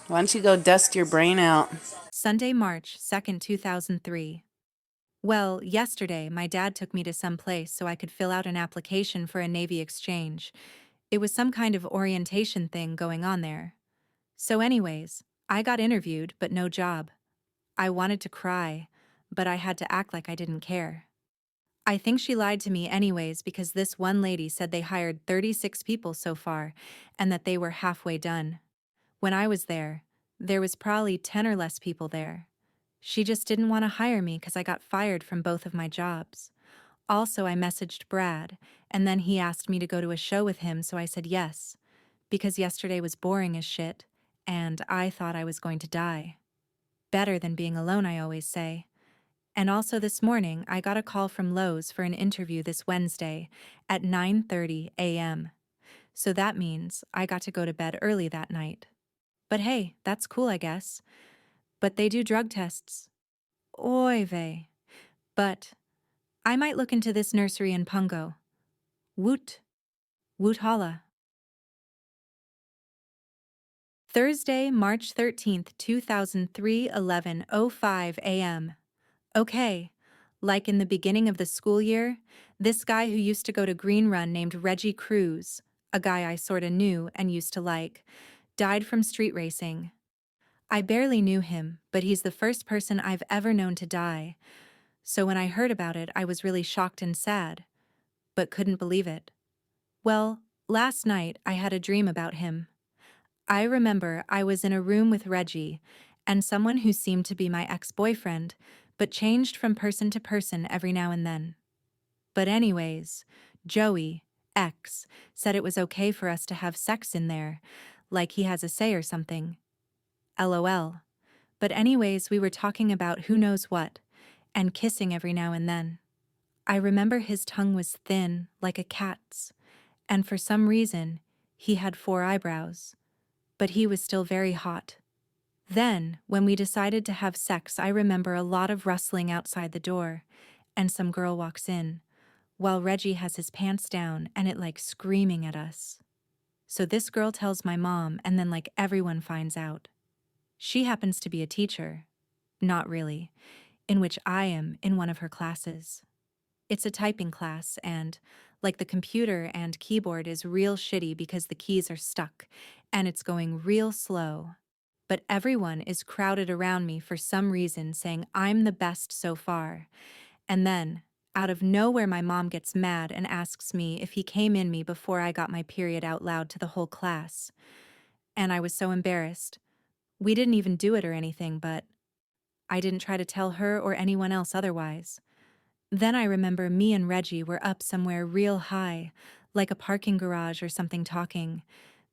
Why don't you go dust your brain out? Sunday, March 2nd, 2003. Well, yesterday my dad took me to some place so I could fill out an application for a Navy exchange. It was some kind of orientation thing going on there. So anyways, I got interviewed but no job. I wanted to cry, but I had to act like I didn't care. I think she lied to me anyways because this one lady said they hired 36 people so far and that they were halfway done. When I was there was probably 10 or less people there. She just didn't want to hire me because I got fired from both of my jobs. Also, I messaged Brad, and then he asked me to go to a show with him, so I said yes, because yesterday was boring as shit, and I thought I was going to die. Better than being alone, I always say. And also this morning, I got a call from Lowe's for an interview this Wednesday at 9:30 a.m. So that means I got to go to bed early that night. But hey, that's cool, I guess. But they do drug tests. Oy vey. But I might look into this nursery in Pungo. Woot. Woot holla. Thursday, March 13th, 2003, 11:05 a.m. Okay. Like in the beginning of the school year, this guy who used to go to Green Run named Reggie Cruz, a guy I sorta knew and used to like, died from street racing. I barely knew him, but he's the first person I've ever known to die. So when I heard about it, I was really shocked and sad, but couldn't believe it. Well, last night I had a dream about him. I remember I was in a room with Reggie and someone who seemed to be my ex-boyfriend, but changed from person to person every now and then. But anyways, Joey, ex, said it was okay for us to have sex in there, like he has a say or something. LOL. But anyways, we were talking about who knows what, and kissing every now and then. I remember his tongue was thin, like a cat's, and for some reason, he had 4 eyebrows. But he was still very hot. Then, when we decided to have sex, I remember a lot of rustling outside the door, and some girl walks in, while Reggie has his pants down and it like screaming at us. So this girl tells my mom, and then like everyone finds out. She happens to be a teacher. Not really, in which I am in one of her classes. It's a typing class, and, like, the computer and keyboard is real shitty because the keys are stuck, and it's going real slow. But everyone is crowded around me for some reason saying I'm the best so far. And then, out of nowhere, my mom gets mad and asks me if he came in me before I got my period out loud to the whole class. And I was so embarrassed. We didn't even do it or anything, but I didn't try to tell her or anyone else otherwise. Then I remember me and Reggie were up somewhere real high, like a parking garage or something talking.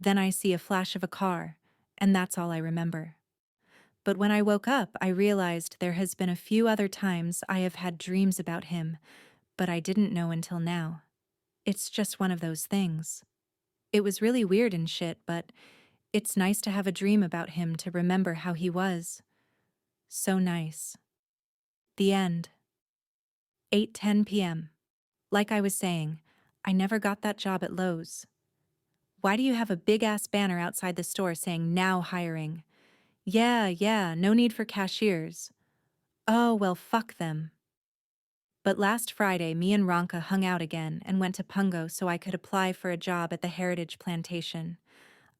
Then I see a flash of a car, and that's all I remember. But when I woke up, I realized there has been a few other times I have had dreams about him, but I didn't know until now. It's just one of those things. It was really weird and shit, but it's nice to have a dream about him to remember how he was. So nice. The end. 8:10 p.m. Like I was saying, I never got that job at Lowe's. Why do you have a big-ass banner outside the store saying now hiring? Yeah, no need for cashiers. Oh, well, fuck them. But last Friday, me and Ronka hung out again and went to Pungo so I could apply for a job at the Heritage Plantation.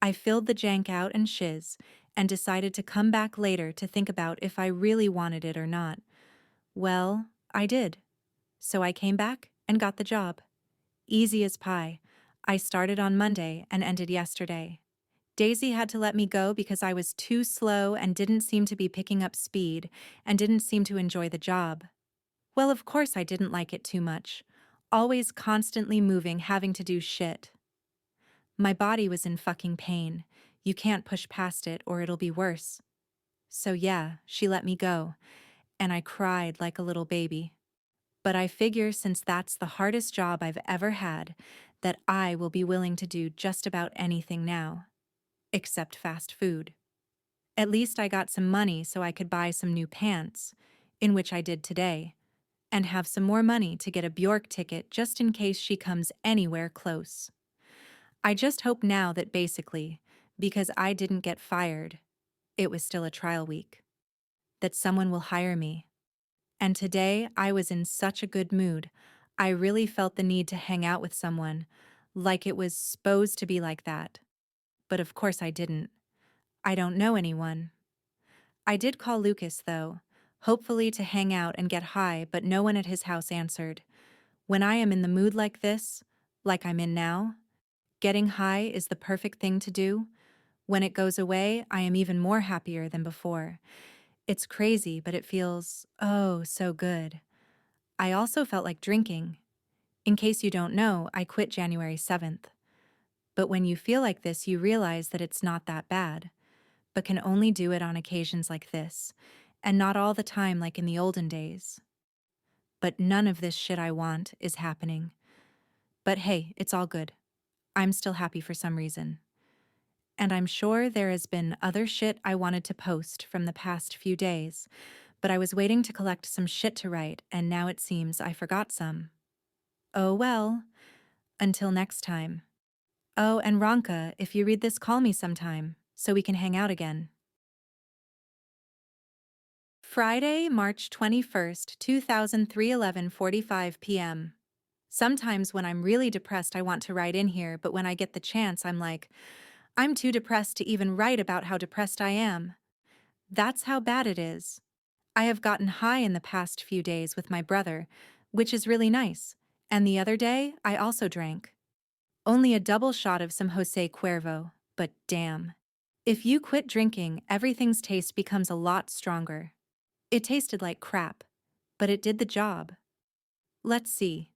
I filled the jank out and shiz, and decided to come back later to think about if I really wanted it or not. Well, I did. So I came back and got the job. Easy as pie. I started on Monday and ended yesterday. Daisy had to let me go because I was too slow and didn't seem to be picking up speed and didn't seem to enjoy the job. Well, of course I didn't like it too much. Always constantly moving, having to do shit. My body was in fucking pain. You can't push past it or it'll be worse. So yeah, she let me go, and I cried like a little baby. But I figure since that's the hardest job I've ever had, that I will be willing to do just about anything now. Except fast food. At least I got some money so I could buy some new pants, in which I did today, and have some more money to get a Bjork ticket just in case she comes anywhere close. I just hope now that basically, because I didn't get fired, it was still a trial week, that someone will hire me. And today I was in such a good mood. I really felt the need to hang out with someone, like it was supposed to be like that. But of course I didn't. I don't know anyone. I did call Lucas, though, hopefully to hang out and get high, but no one at his house answered. When I am in the mood like this, like I'm in now, getting high is the perfect thing to do. When it goes away, I am even more happier than before. It's crazy, but it feels, oh, so good. I also felt like drinking. In case you don't know, I quit January 7th. But when you feel like this, you realize that it's not that bad, but can only do it on occasions like this, and not all the time like in the olden days. But none of this shit I want is happening. But hey, it's all good. I'm still happy for some reason. And I'm sure there has been other shit I wanted to post from the past few days, but I was waiting to collect some shit to write, and now it seems I forgot some. Oh well, until next time. Oh, and Ronka, if you read this, call me sometime, so we can hang out again. Friday, March 21st, 2003, 11:45 p.m. Sometimes when I'm really depressed, I want to write in here, but when I get the chance, I'm like, I'm too depressed to even write about how depressed I am. That's how bad it is. I have gotten high in the past few days with my brother, which is really nice, and the other day, I also drank. Only a double shot of some Jose Cuervo, but damn. If you quit drinking, everything's taste becomes a lot stronger. It tasted like crap, but it did the job. Let's see.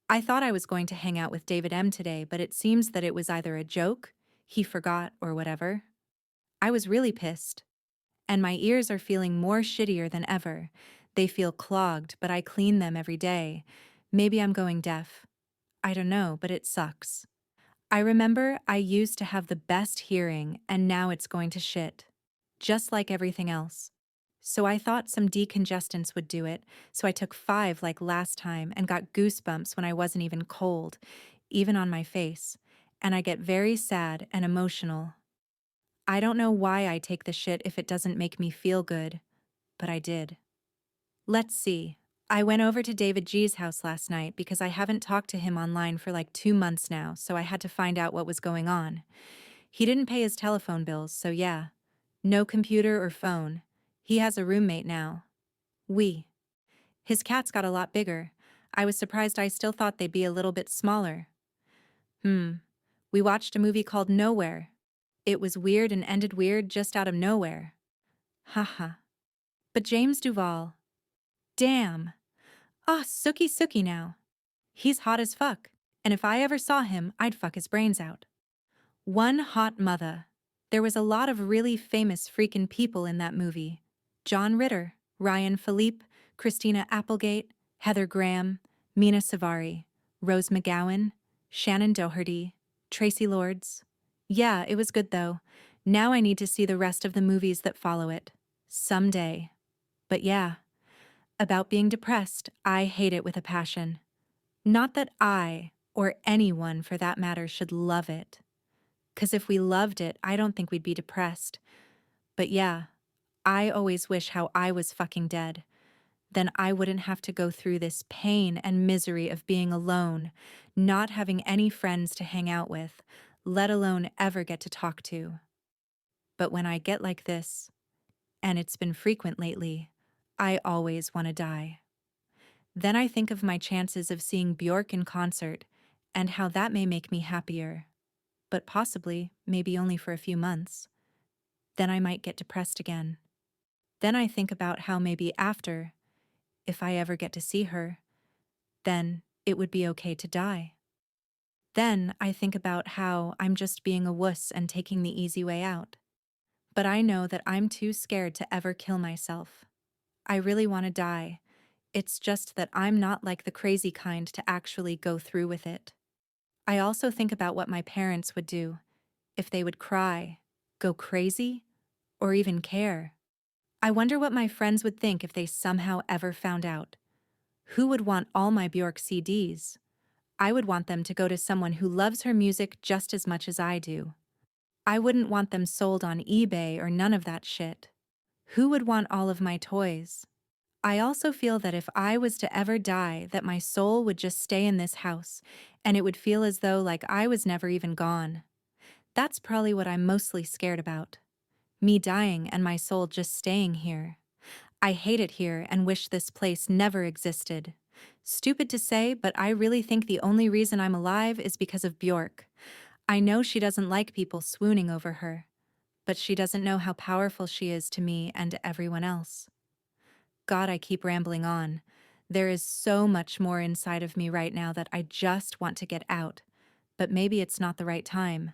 I thought I was going to hang out with David M today, but it seems that it was either a joke, he forgot, or whatever. I was really pissed. And my ears are feeling more shittier than ever. They feel clogged, but I clean them every day. Maybe I'm going deaf. I don't know, but it sucks. I remember I used to have the best hearing, and now it's going to shit. Just like everything else. So I thought some decongestants would do it, so I took 5 like last time and got goosebumps when I wasn't even cold, even on my face, and I get very sad and emotional. I don't know why I take the shit if it doesn't make me feel good, but I did. Let's see. I went over to David G's house last night because I haven't talked to him online for like 2 months now, so I had to find out what was going on. He didn't pay his telephone bills, so yeah. No computer or phone. He has a roommate now. His cats got a lot bigger. I was surprised. I still thought they'd be a little bit smaller. We watched a movie called Nowhere. It was weird and ended weird just out of nowhere. Haha. But James Duval. Damn. Ah, Sookie now. He's hot as fuck, and if I ever saw him, I'd fuck his brains out. One hot mother. There was a lot of really famous freakin' people in that movie. John Ritter, Ryan Philippe, Christina Applegate, Heather Graham, Mina Savari, Rose McGowan, Shannon Doherty, Tracy Lords. Yeah, it was good though. Now I need to see the rest of the movies that follow it. Someday. But yeah. About being depressed, I hate it with a passion. Not that I, or anyone for that matter, should love it. 'Cause if we loved it, I don't think we'd be depressed. But yeah, I always wish how I was fucking dead. Then I wouldn't have to go through this pain and misery of being alone, not having any friends to hang out with, let alone ever get to talk to. But when I get like this, and it's been frequent lately, I always want to die. Then I think of my chances of seeing Bjork in concert, and how that may make me happier. But possibly, maybe only for a few months. Then I might get depressed again. Then I think about how maybe after, if I ever get to see her, then it would be okay to die. Then I think about how I'm just being a wuss and taking the easy way out. But I know that I'm too scared to ever kill myself. I really want to die. It's just that I'm not like the crazy kind to actually go through with it. I also think about what my parents would do, if they would cry, go crazy, or even care. I wonder what my friends would think if they somehow ever found out. Who would want all my Bjork CDs? I would want them to go to someone who loves her music just as much as I do. I wouldn't want them sold on eBay or none of that shit. Who would want all of my toys? I also feel that if I was to ever die, that my soul would just stay in this house, and it would feel as though like I was never even gone. That's probably what I'm mostly scared about. Me dying and my soul just staying here. I hate it here and wish this place never existed. Stupid to say, but I really think the only reason I'm alive is because of Bjork. I know she doesn't like people swooning over her, but she doesn't know how powerful she is to me and to everyone else. God, I keep rambling on. There is so much more inside of me right now that I just want to get out, but maybe it's not the right time.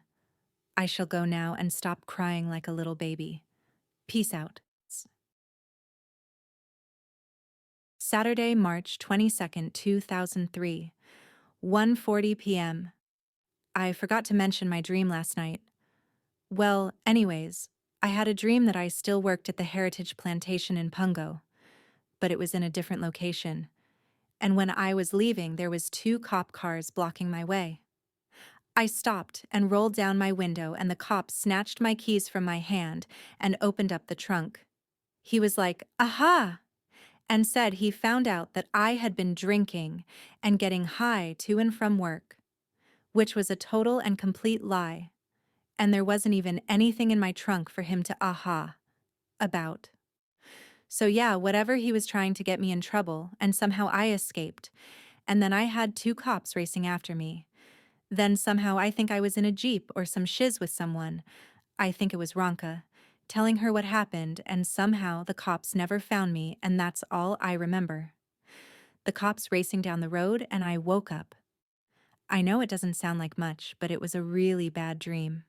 I shall go now and stop crying like a little baby. Peace out. Saturday, March 22nd, 2003, 1:40 p.m. I forgot to mention my dream last night. Well, anyways, I had a dream that I still worked at the Heritage Plantation in Pungo, but it was in a different location. And when I was leaving, there was 2 cop cars blocking my way. I stopped and rolled down my window, and the cop snatched my keys from my hand and opened up the trunk. He was like, "Aha!" and said he found out that I had been drinking and getting high to and from work, which was a total and complete lie, and there wasn't even anything in my trunk for him to aha about. So yeah, whatever, he was trying to get me in trouble, and somehow I escaped, and then I had 2 cops racing after me. Then somehow I think I was in a Jeep or some shiz with someone, I think it was Ronka, telling her what happened, and somehow the cops never found me, and that's all I remember. The cops racing down the road, and I woke up. I know it doesn't sound like much, but it was a really bad dream.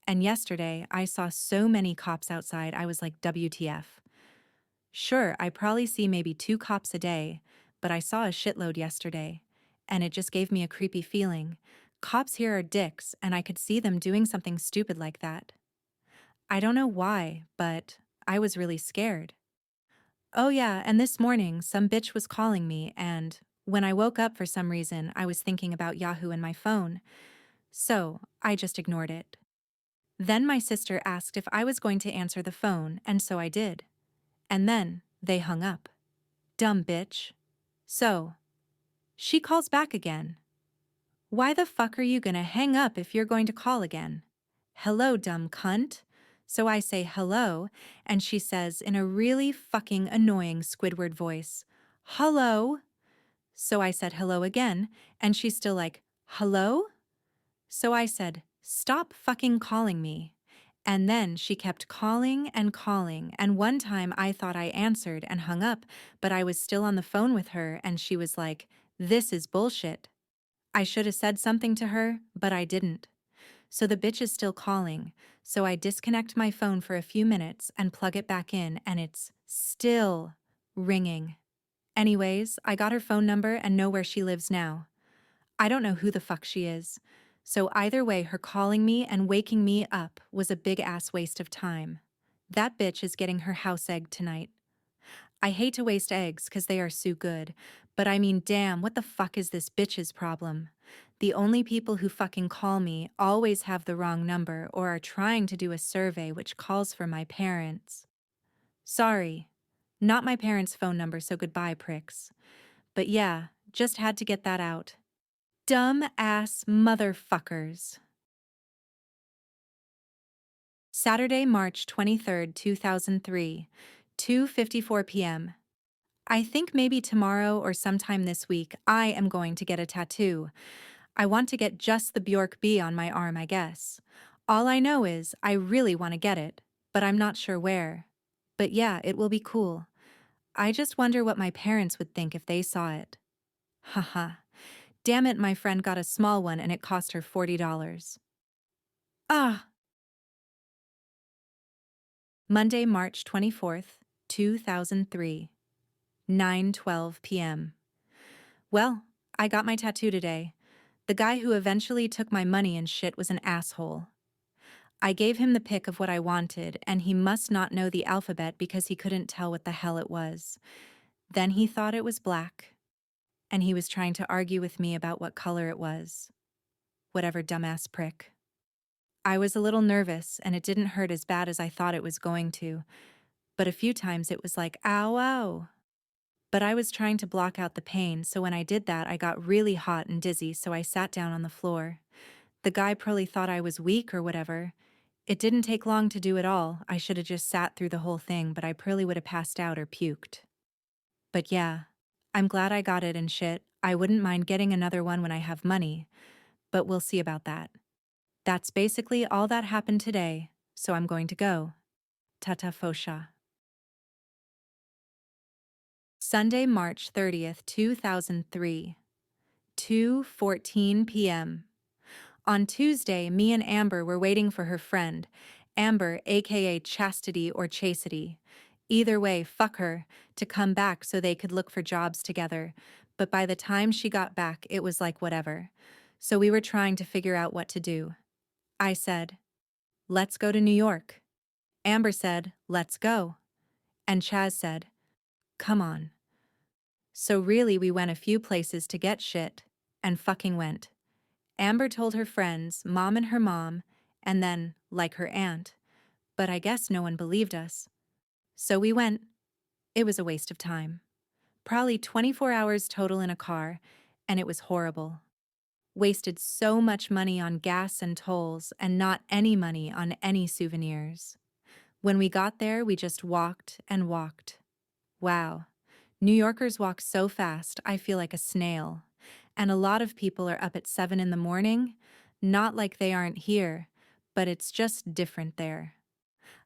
And yesterday, I saw so many cops outside, I was like, WTF. Sure, I probably see maybe 2 cops a day, but I saw a shitload yesterday, and it just gave me a creepy feeling. Cops here are dicks, and I could see them doing something stupid like that. I don't know why, but I was really scared. Oh yeah, and this morning, some bitch was calling me, and when I woke up for some reason, I was thinking about Yahoo and my phone, so I just ignored it. Then my sister asked if I was going to answer the phone, and so I did. And then they hung up. Dumb bitch. So, she calls back again. Why the fuck are you gonna hang up if you're going to call again? Hello, dumb cunt. So I say hello, and she says in a really fucking annoying Squidward voice, hello. So I said hello again, and she's still like, hello? So I said, stop fucking calling me. And then she kept calling, and one time I thought I answered and hung up, but I was still on the phone with her, and she was like, this is bullshit. I should have said something to her, but I didn't. So the bitch is still calling, so I disconnect my phone for a few minutes and plug it back in, and it's still ringing. Anyways, I got her phone number and know where she lives now. I don't know who the fuck she is. So either way, her calling me and waking me up was a big-ass waste of time. That bitch is getting her house egged tonight. I hate to waste eggs because they are so good, but I mean, damn, what the fuck is this bitch's problem? The only people who fucking call me always have the wrong number or are trying to do a survey which calls for my parents. Sorry, not my parents' phone number, so goodbye, pricks. But yeah, just had to get that out. Dumb ass motherfuckers. Saturday, March 23rd, 2003, 2:54 p.m. I think maybe tomorrow or sometime this week I am going to get a tattoo. I want to get just the Bjork bee on my arm, I guess. All I know is I really want to get it, but I'm not sure where. But yeah, it will be cool. I just wonder what my parents would think if they saw it. Haha. Damn it, my friend got a small one and it cost her $40. Ah! Monday, March 24th, 2003, 9:12 p.m. Well, I got my tattoo today. The guy who eventually took my money and shit was an asshole. I gave him the pic of what I wanted, and he must not know the alphabet because he couldn't tell what the hell it was. Then he thought it was black, and he was trying to argue with me about what color it was. Whatever, dumbass prick. I was a little nervous and it didn't hurt as bad as I thought it was going to, but a few times it was like, ow, ow. But I was trying to block out the pain, so when I did that, I got really hot and dizzy, so I sat down on the floor. The guy probably thought I was weak or whatever. It didn't take long to do it all. I should have just sat through the whole thing, but I probably would have passed out or puked. But yeah, I'm glad I got it and shit. I wouldn't mind getting another one when I have money, but we'll see about that. That's basically all that happened today, so I'm going to go. Tata Fosha. Sunday, March 30th, 2003. 2:14 p.m. On Tuesday, me and Amber were waiting for her friend, Amber, aka Chastity or Chastity. Either way, fuck her, to come back so they could look for jobs together. But by the time she got back, it was like whatever. So we were trying to figure out what to do. I said, let's go to New York. Amber said, let's go. And Chaz said, come on. So really, we went a few places to get shit, and fucking went. Amber told her friends, mom and her mom, and then, like her aunt. But I guess no one believed us. So we went. It was a waste of time. Probably 24 hours total in a car, and it was horrible. Wasted so much money on gas and tolls, and not any money on any souvenirs. When we got there, we just walked and walked. Wow. New Yorkers walk so fast, I feel like a snail. And a lot of people are up at 7 in the morning. Not like they aren't here, but it's just different there.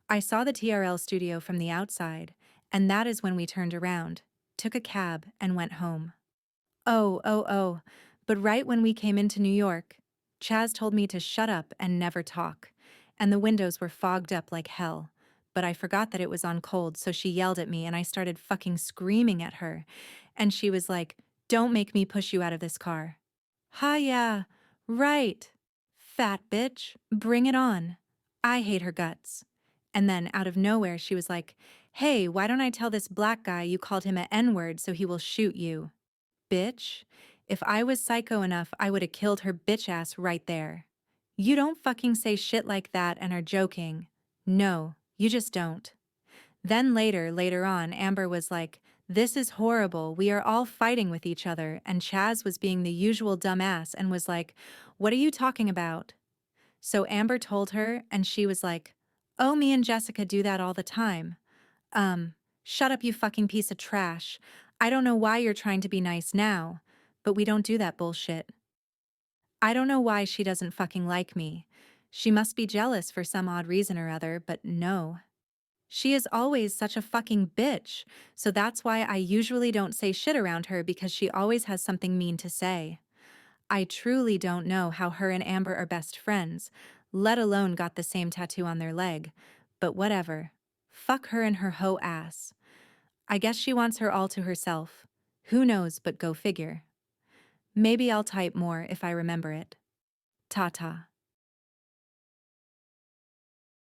I saw the TRL studio from the outside, and that is when we turned around, took a cab, and went home. Oh, but right when we came into New York, Chaz told me to shut up and never talk, and the windows were fogged up like hell. But I forgot that it was on cold, so she yelled at me and I started fucking screaming at her. And she was like, don't make me push you out of this car. Ha yeah, right. Fat bitch, bring it on. I hate her guts. And then out of nowhere she was like, hey, why don't I tell this black guy you called him a N-word so he will shoot you? Bitch. If I was psycho enough, I would have killed her bitch ass right there. You don't fucking say shit like that and are joking. No, you just don't. Then later on, Amber was like, this is horrible, we are all fighting with each other, and Chaz was being the usual dumbass and was like, what are you talking about? So Amber told her, and she was like, oh, me and Jessica do that all the time. Shut up, you fucking piece of trash. I don't know why you're trying to be nice now, but we don't do that bullshit. I don't know why she doesn't fucking like me. She must be jealous for some odd reason or other, but no. She is always such a fucking bitch, so that's why I usually don't say shit around her because she always has something mean to say. I truly don't know how her and Amber are best friends, let alone got the same tattoo on their leg, but whatever. Fuck her and her hoe ass. I guess she wants her all to herself. Who knows, but go figure. Maybe I'll type more if I remember it. Ta-ta.